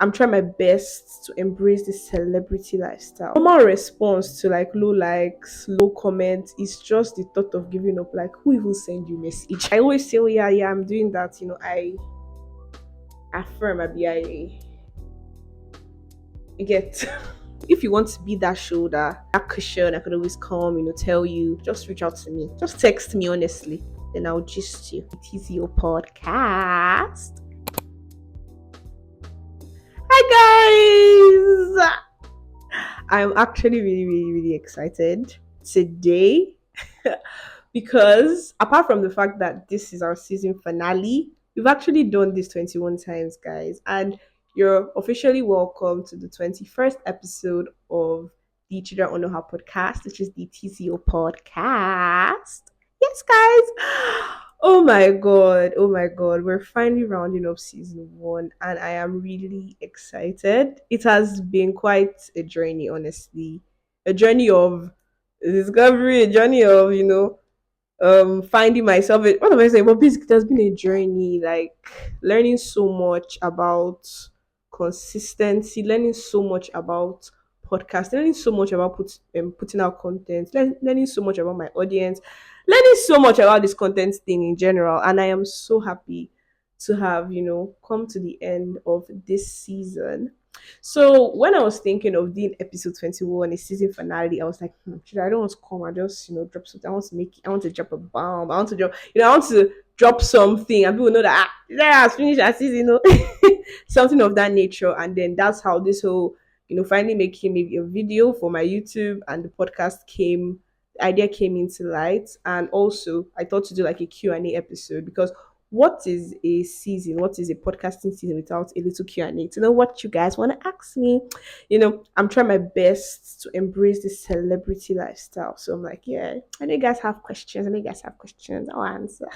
I'm trying my best to embrace this celebrity lifestyle. Normal response to like low likes, low comments is just the thought of giving up. Like, who even send you message? I always say, oh yeah, yeah, I'm doing that. I affirm, I get. If you want to be that shoulder, that cushion, I could always come, tell you, just reach out to me. Just text me honestly. Then I'll gist you. It is your podcast. Hi guys! I'm actually really, really, really excited today because apart from the fact that this is our season finale, we've actually done this 21 times, guys, and you're officially welcome to the 21st episode of the Chidera on Her podcast, which is the TCO podcast. Yes, guys. Oh my god, we're finally rounding up season one, and I am really excited. It has been quite a journey, honestly. A journey of discovery, a journey of, finding myself. What am I saying? But basically, it has been a journey, like learning so much about consistency, learning so much about podcast, learning so much about putting out content, learning so much about my audience, learning so much about this content thing in general. And I am so happy to have, come to the end of this season. So when I was thinking of doing episode 21, a season finale, I was like, I don't want to come and just, drop something. I want to make it, I want to drop a bomb. I want to drop, I want to drop something and people know that yeah, has finished that season, something of that nature. And then that's how this whole, finally making maybe a video for my YouTube and the podcast the idea came into light. And also I thought to do like a Q&A episode because what is a season? What is a podcasting season without a little Q&A? To know what you guys want to ask me. I'm trying my best to embrace this celebrity lifestyle. So I'm like, yeah, I know you guys have questions. I'll answer.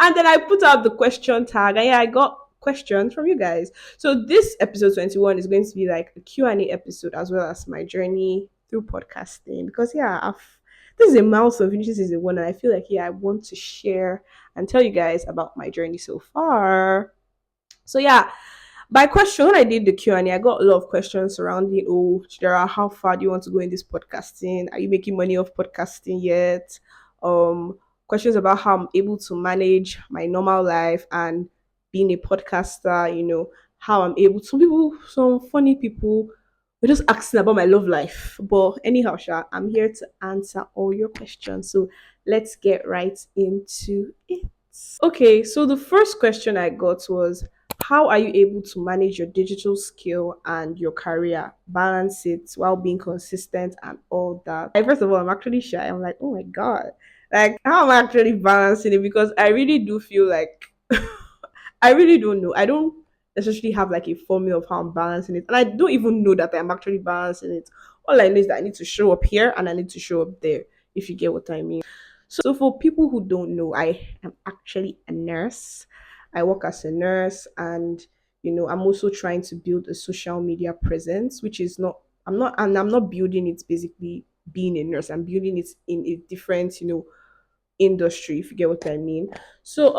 And then I put out the question tag, and yeah, I got questions from you guys. So this episode 21 is going to be like a Q&A episode as well as my journey through podcasting because yeah, this is a milestone finishing season one, and I feel like yeah, I want to share and tell you guys about my journey so far. So yeah, by question, when I did the Q&A, I got a lot of questions surrounding, oh, Chidera, how far do you want to go in this podcasting? Are you making money off podcasting yet? Questions about how I'm able to manage my normal life and being a podcaster, how I'm able to, some funny people were just asking about my love life. But anyhow, Sha, I'm here to answer all your questions. So let's get right into it. Okay, so the first question I got was, how are you able to manage your digital skill and your career, balance it while being consistent and all that? Like, first of all, I'm actually shy. I'm like, oh my god, like how am I actually balancing it? Because I really do feel like I really don't know. I don't necessarily have like a formula of how I'm balancing it, and I don't even know that I'm actually balancing it. All I know is that I need to show up here and I need to show up there. If you get what I mean. So for people who don't know, I am actually a nurse. I work as a nurse, and I'm also trying to build a social media presence, which is not I'm not building it basically being a nurse. I'm building it in a different, industry, if you get what I mean. So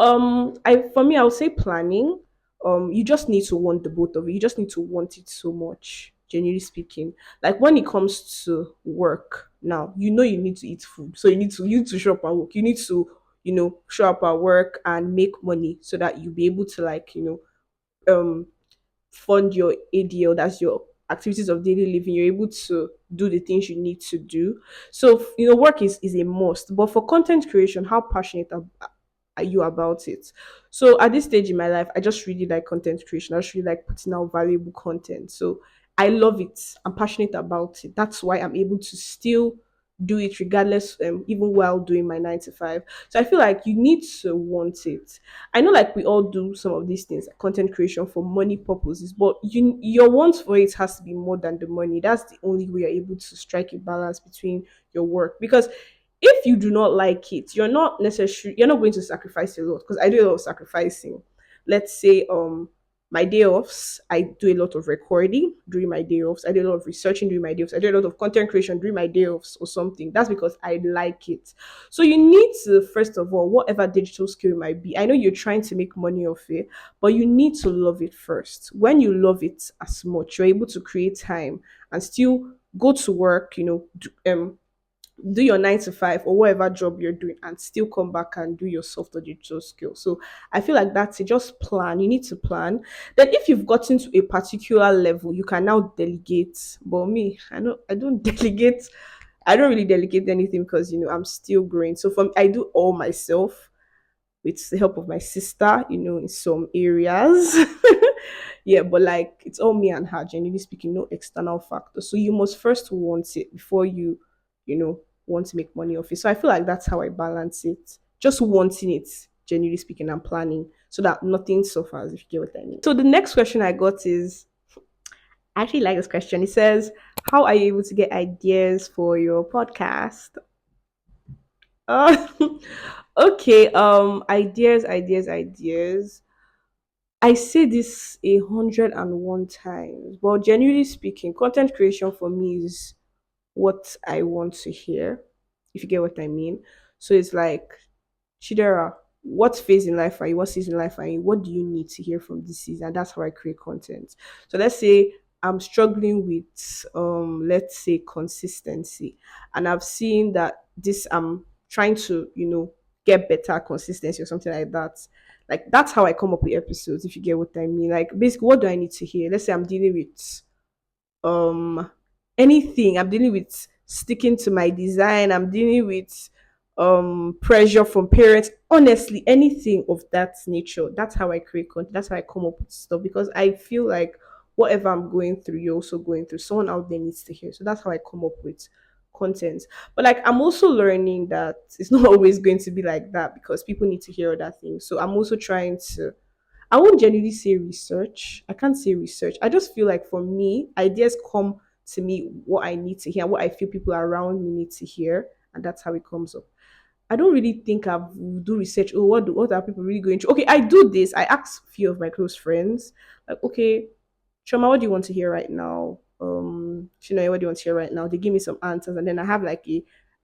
I for me I would say planning. You just need to want the both of it. You just need to want it so much, genuinely speaking. Like when it comes to work now, you need to eat food. So you need to show up at work. You need to, show up at work and make money so that you'll be able to like, fund your ADL, that's your activities of daily living. You're able to do the things you need to do. So, work is a must. But for content creation, how passionate are you about it? So at this stage in my life, I just really like content creation. I just really like putting out valuable content. So I love it. I'm passionate about it. That's why I'm able to still do it regardless, even while doing my 9 to 5. So I feel like you need to want it. I know like we all do some of these things, like content creation for money purposes, but your want for it has to be more than the money. That's the only way you're able to strike a balance between your work. Because if you do not like it, you're not going to sacrifice a lot. Because I do a lot of sacrificing. Let's say my day offs, I do a lot of recording during my day offs. I do a lot of researching during my day offs. I do a lot of content creation during my day offs or something. That's because I like it. So you need to, first of all, whatever digital skill it might be, I know you're trying to make money off it, but you need to love it first. When you love it as much, you're able to create time and still go to work, do your 9 to 5 or whatever job you're doing and still come back and do your soft or digital skill. So I feel like that's it. Just plan. You need to plan. Then if you've gotten to a particular level, you can now delegate. But me, I don't delegate. I don't really delegate anything because I'm still growing. So from I do all myself with the help of my sister, in some areas. Yeah, but like it's all me and her, generally speaking, no external factor. So you must first want it before want to make money off it. So I feel like that's how I balance it. Just wanting it, generally speaking, and planning so that nothing suffers, if you get what I mean. So the next question I got is I actually like this question. It says, how are you able to get ideas for your podcast? Uh, okay, ideas. I say this 101 times, but genuinely speaking, content creation for me is what I want to hear, if you get what I mean. So it's like, Chidera, what phase in life are you? What season in life are you? What do you need to hear from this season? That's how I create content. So let's say I'm struggling with let's say consistency. And I've seen that this I'm trying to, get better consistency or something like that. Like that's how I come up with episodes, if you get what I mean. Like basically what do I need to hear? Let's say I'm dealing with um anything, I'm dealing with sticking to my design, I'm dealing with pressure from parents, honestly anything of that nature. That's how I create content, that's how I come up with stuff, because I feel like whatever I'm going through, you're also going through, someone out there needs to hear. So that's how I come up with content. But like I'm also learning that it's not always going to be like that, because people need to hear other things. So I'm also trying to, I won't genuinely say research. I can't say research. I just feel like for me, ideas come to me what I need to hear, what I feel people around me need to hear, and that's how it comes up. I don't really think I do research. Oh, what are people really going through? Okay, I do this. I ask a few of my close friends, like, okay, Shoma, what do you want to hear right now? Shinoy, what do you want to hear right now? They give me some answers, and then I have like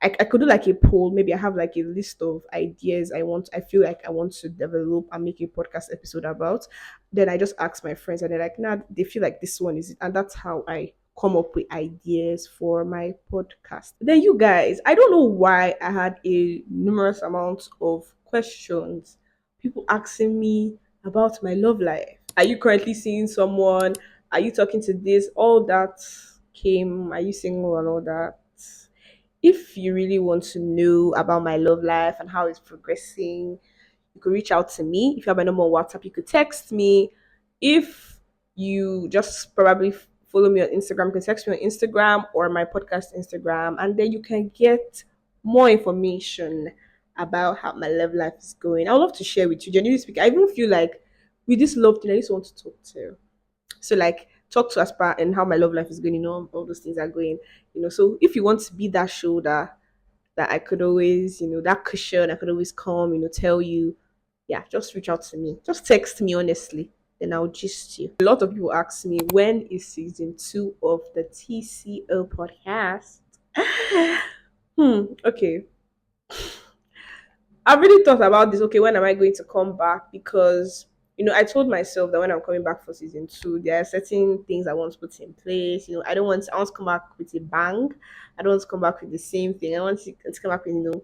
I could do like a poll. Maybe I have like a list of ideas I feel like I want to develop and make a podcast episode about. Then I just ask my friends, and they're like, nah, they feel like this one is it. And that's how I come up with ideas for my podcast. Then you guys, I don't know why I had a numerous amount of questions, people asking me about my love life. Are you currently seeing someone? Are you talking to this? All that came. Are you single and all that? If you really want to know about my love life and how it's progressing, you could reach out to me. If you have my number on WhatsApp, you could text me. If you just probably follow me on Instagram, you can text me on Instagram or my podcast Instagram, and then you can get more information about how my love life is going. I would love to share with you. Genuinely speaking, I even feel like with this love thing, I just want to talk to. So like talk to us about and how my love life is going, all those things are going, So if you want to be that shoulder that I could always, that cushion, I could always come, tell you, yeah, just reach out to me. Just text me honestly. Then I'll gist you. A lot of people ask me when is season 2 of the TCO podcast. Okay. I've really thought about this. Okay, when am I going to come back? Because I told myself that when I'm coming back for season 2, there are certain things I want to put in place. I want to come back with a bang. I don't want to come back with the same thing. I want to come back with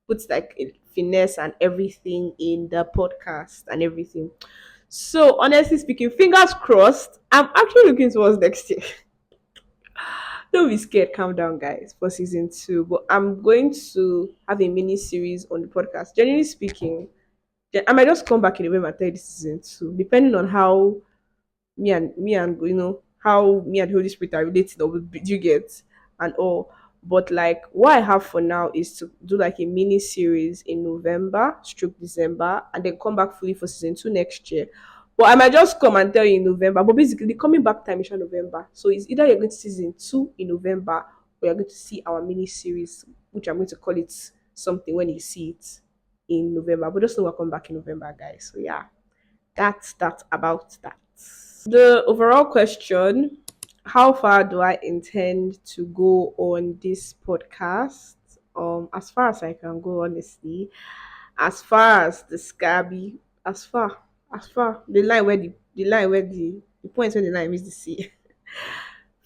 put like a finesse and everything in the podcast and everything. So honestly speaking, fingers crossed. I'm actually looking towards next year. Don't be scared. Calm down, guys, for season 2. But I'm going to have a mini series on the podcast. Generally speaking, then I might just come back in November and tell you this season 2, depending on how me and how me and Holy Spirit are related, or do you get and all. But like what I have for now is to do like a mini series in November, stroke December, and then come back fully for season 2 next year. But I might just come and tell you in November. But basically, the coming back time is in November. So it's either you're going to see season 2 in November, or you're going to see our mini series, which I'm going to call it something when you see it in November. But just know we're coming back in November, guys. So yeah, that's that about that. The overall question: how far do I intend to go on this podcast? As far as I can go, honestly. As far as the scabby, as far the point where the line is the sea.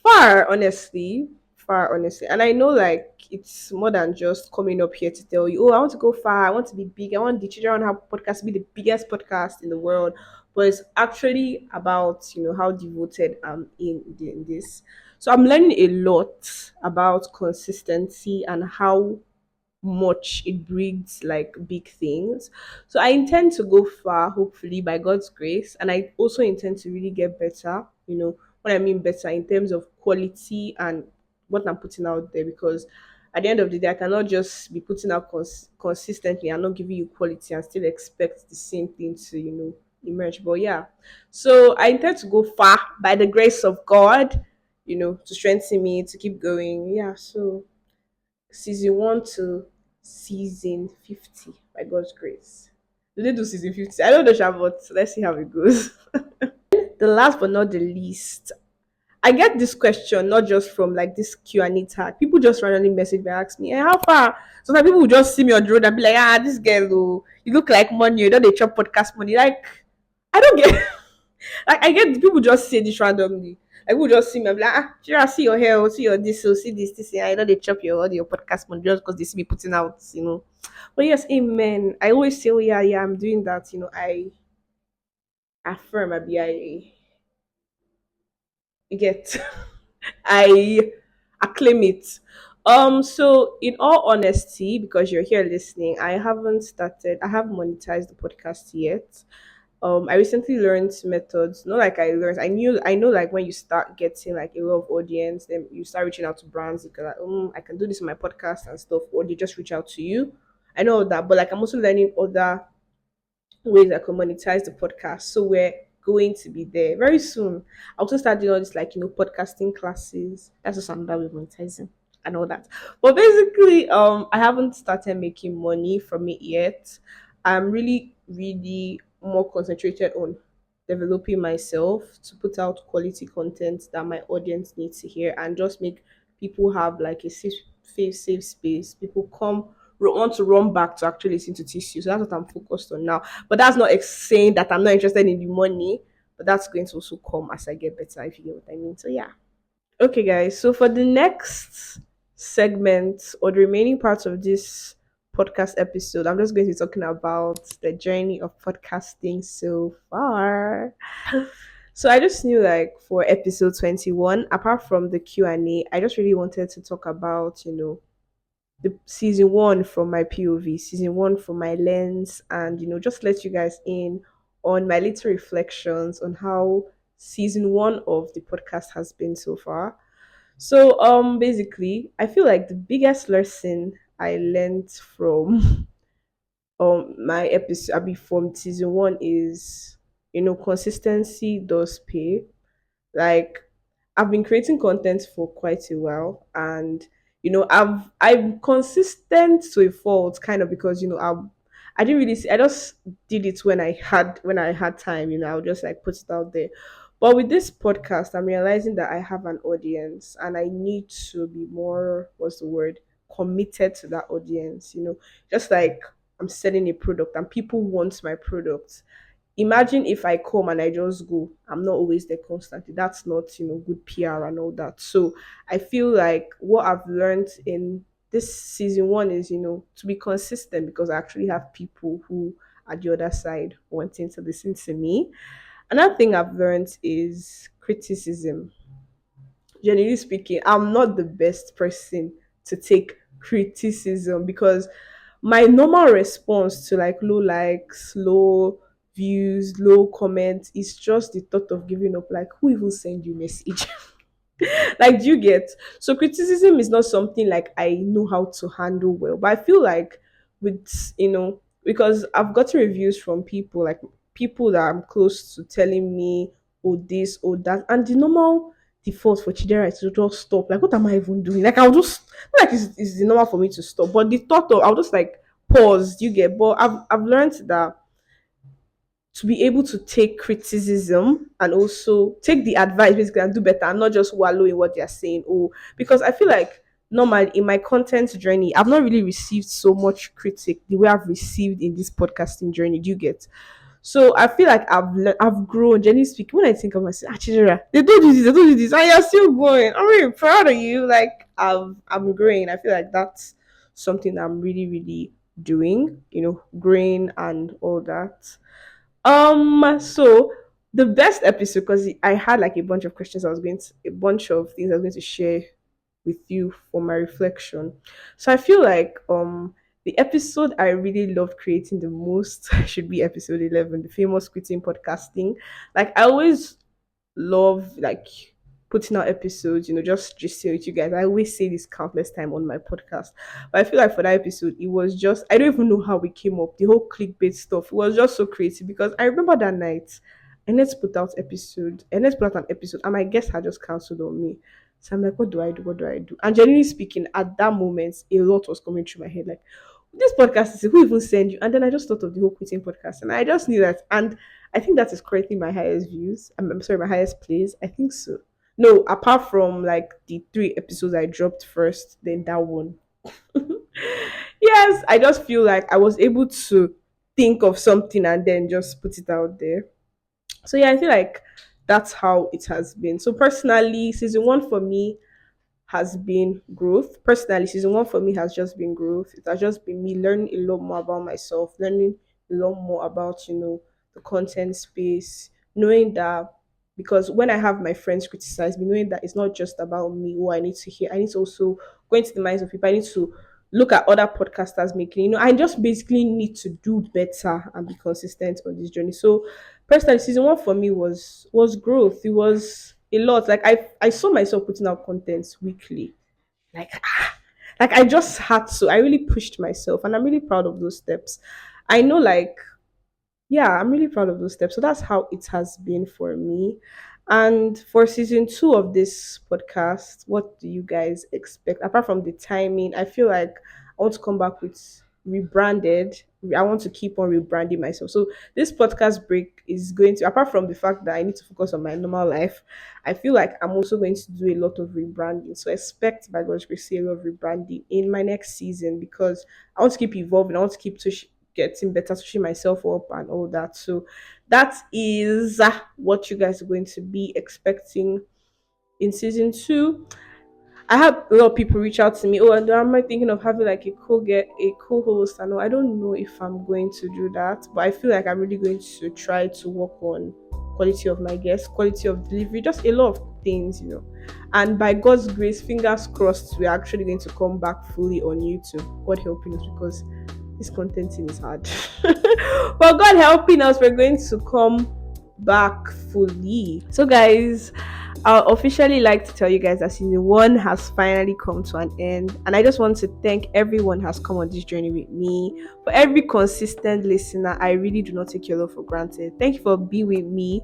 Far, honestly. Far, honestly. And I know, like, it's more than just coming up here to tell you, oh, I want to go far. I want to be big. I want the Chidera Have podcast to be the biggest podcast in the world. But it's actually about, how devoted I'm in this. So I'm learning a lot about consistency and how much it breeds like big things. So I intend to go far, hopefully by God's grace, and I also intend to really get better. What I mean better in terms of quality and what I'm putting out there, because at the end of the day, I cannot just be putting out consistently and not giving you quality and still expect the same thing to emerge. But yeah, so I intend to go far by the grace of God. To strengthen me to keep going. Yeah, so season 1 to season 50 by God's grace. Do they do season 50? I don't know, Sha, but let's see how it goes. The last but not the least, I get this question not just from like this Q&A tag. People just randomly message me and ask me, hey, how far? Sometimes people will just see me on the road and be like, this girl, oh, you look like money, you know they chop podcast money. Like, I don't get like I get people just say this randomly. Like people just see me, I'm like, Shira, see your hair, see your this, see this. I know they chop your audio podcast money just because they see me putting out. But yes, amen. I always say, oh yeah, I'm doing that. I affirm, I get, I acclaim it. So in all honesty, because you're here listening, I haven't started. I haven't monetized the podcast yet. I recently learned methods. Not like I know like when you start getting like a lot of audience, then you start reaching out to brands. You can like, I can do this in my podcast and stuff, or they just reach out to you. I know that, but like I'm also learning other ways I can monetize the podcast. So we're going to be there very soon. I also start doing all this like podcasting classes. That's just another way of monetizing and all that. But basically, I haven't started making money from it yet. I'm really, really more concentrated on developing myself to put out quality content that my audience needs to hear and just make people have like a safe space. People want to run back to actually listen to TCU. So that's what I'm focused on now. But that's not saying that I'm not interested in the money, but that's going to also come as I get better, if you get what I mean. So yeah. Okay, guys. So for the next segment or the remaining parts of this podcast episode, I'm just going to be talking about the journey of podcasting so far. So I just knew like for episode 21, apart from the Q&A, I just really wanted to talk about, the season 1 from my POV, season 1 from my lens, and just let you guys in on my little reflections on how season 1 of the podcast has been so far. So basically I feel like the biggest lesson I learned from my episode, I mean, from season 1 is consistency does pay. Like I've been creating content for quite a while, and I'm consistent to a fault, kind of, because I didn't really see, I just did it when I had time. I'll just like put it out there. But with this podcast, I'm realizing that I have an audience, and I need to be more, what's the word, committed to that audience. Just like I'm selling a product and people want my product. Imagine if I come and I just go, I'm not always there constantly. That's not good PR and all that. So I feel like what I've learned in this season 1 is to be consistent, because I actually have people who are the other side wanting to listen to me. Another thing I've learned is criticism. Generally speaking, I'm not the best person to take criticism, because my normal response to like low likes, low views, low comments is just the thought of giving up. Like, who even send you message? Like, do you get? So criticism is not something like I know how to handle well, but I feel like with because I've gotten reviews from people, like people that I'm close to, telling me, oh this, oh that, and the normal default for Chidera is to just stop. Like, what am I even doing? Like, I'll just, not like it's the normal for me to stop, but the thought of, I'll just like pause. Do you get? But I've learned that to be able to take criticism and also take the advice basically and do better and not just wallow in what they're saying. Oh, because I feel like normally in my content journey, I've not really received so much critic the way I've received in this podcasting journey. Do you get? So I feel like I've grown. Jenny speaking. When I think of myself, Chidera, they don't do this, they don't do this, and you're still going. I'm really proud of you. Like I'm growing. I feel like that's something I'm really, really doing. Growing and all that. So the best episode, because I had like a bunch of questions a bunch of things I was going to share with you for my reflection. So I feel like the episode I really loved creating the most should be episode 11, the famous quitting podcasting. Like I always love like putting out episodes, just with you guys. I always say this countless time on my podcast. But I feel like for that episode, it was just I don't even know how we came up. The whole clickbait stuff. It was just so creative because I remember that night and let's put out episode and let's put out an episode and my guest had just cancelled on me. So I'm like, what do I do? What do I do? And genuinely speaking, at that moment, a lot was coming through my head. Like, this podcast is who even send you? And then I just thought of the whole quitting podcast, and I just knew that. And I think that is currently my highest views. I'm sorry, my highest plays. I think so. No, apart from like the 3 episodes I dropped first, then that one. Yes, I just feel like I was able to think of something and then just put it out there. So yeah, I feel like that's how it has been. So personally, season 1 for me has been growth. Personally, season 1 for me has just been growth. It has just been me learning a lot more about myself, learning a lot more about, the content space, knowing that because when I have my friends criticize me, knowing that it's not just about me, who I need to hear, I need to also go into the minds of people. I need to look at other podcasters making, I just basically need to do better and be consistent on this journey. So personally, season 1 for me was growth. It was a lot. Like I saw myself putting out content weekly. Like like I just had to. I really pushed myself and I'm really proud of those steps. I know like yeah, I'm really proud of those steps. So that's how it has been for me. And for season 2 of this podcast, what do you guys expect? Apart from the timing, I feel like I want to come back with rebranded. I want to keep on rebranding myself. So this podcast break is going to, apart from the fact that I need to focus on my normal life, I feel like I'm also going to do a lot of rebranding. So expect by God's grace a lot of rebranding in my next season because I want to keep evolving. I want to keep getting better, switching myself up and all that. So that is what you guys are going to be expecting in season 2. I had a lot of people reach out to me. Oh, and am I thinking of having like a co-host? I know I don't know if I'm going to do that, but I feel like I'm really going to try to work on quality of my guests, quality of delivery, just a lot of things. And by God's grace, fingers crossed, we're actually going to come back fully on YouTube. God helping us because this contenting is hard. But God helping us, we're going to come back fully. So guys, I officially like to tell you guys that season 1 has finally come to an end, and I just want to thank everyone who has come on this journey with me. For every consistent listener, I really do not take your love for granted. Thank you for being with me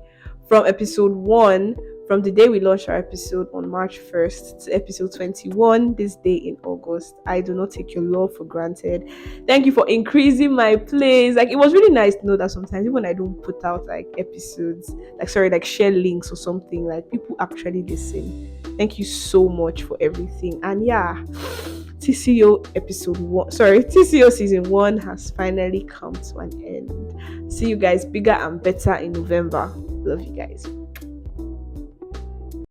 from episode 1, from the day we launched our episode on March 1st to episode 21 this day in August. I do not take your love for granted. Thank you for increasing my plays. Like it was really nice to know that sometimes even when I don't put out like episodes, like share links or something, like people actually listen. Thank you so much for everything. And yeah, TCO season 1 has finally come to an end. See you guys bigger and better in November. Love you guys.